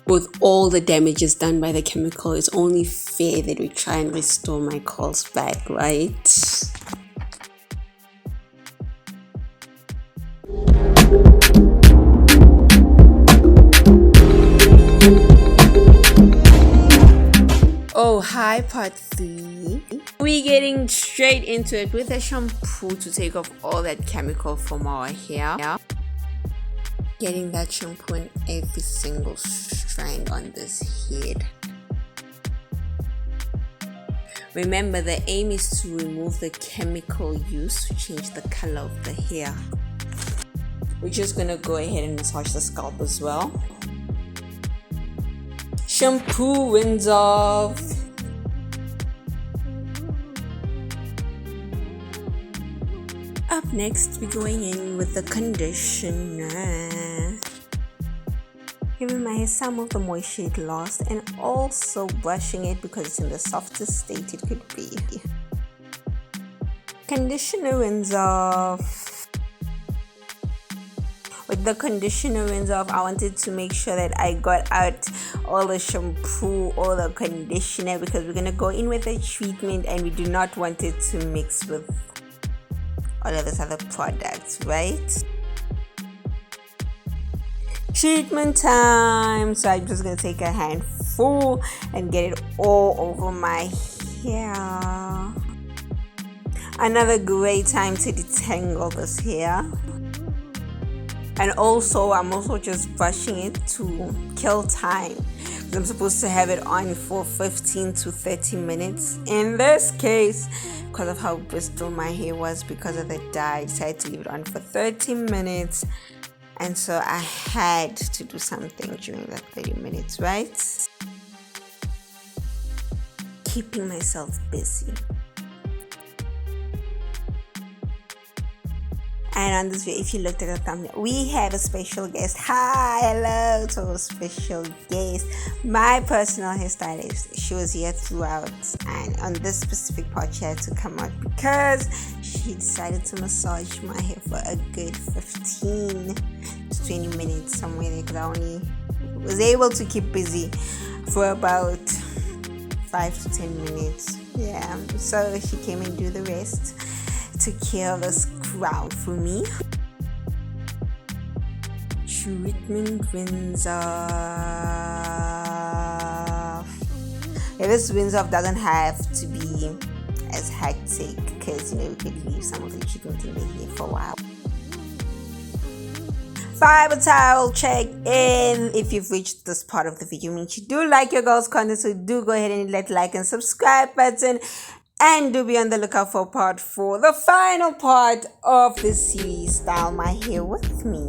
With all the damages done by the chemical, it's only fair that we try and restore my coils back, right? Oh, hi, part 3. We're getting straight into it with a shampoo to take off all that chemical from our hair. Getting that shampoo in every single strand on this head. Remember, the aim is to remove the chemical used to change the color of the hair. We're just gonna go ahead and massage the scalp as well. Shampoo, rinse off. Up next, we're going in with the conditioner, giving my hair some of the moisture it lost and also brushing it because it's in the softest state it could be. Conditioner, rinse off. With the conditioner rinse off, I wanted to make sure that I got out all the shampoo, all the conditioner, because we're gonna go in with a treatment and we do not want it to mix with all of these other products, right? Treatment time. So I'm just gonna take a handful and get it all over my hair. Another great time to detangle this hair. And also, I'm also just brushing it to kill time. I'm supposed to have it on for 15 to 30 minutes. In this case, because of how bristle my hair was because of the dye, I decided to leave it on for 30 minutes. And so I had to do something during that 30 minutes, right? Keeping myself busy. And on this video, if you looked at the thumbnail, we have a special guest. Hi, hello to a special guest, my personal hairstylist. She was here throughout, and on this specific part she had to come out because she decided to massage my hair for a good 15 to 20 minutes somewhere there, because I only was able to keep busy for about 5 to 10 minutes. Yeah, so she came and do the rest. Took care of this crowd for me. Treatment, rinse off. Yeah, this rinse off doesn't have to be as hectic because, you know, we could leave some of the treatment in the hair for a while. Fiber towel check in. If you've reached this part of the video, means you do like your girls' content, so do go ahead and hit that like and subscribe button. And do be on the lookout for part 4, the final part of this series, Style My Hair With Me.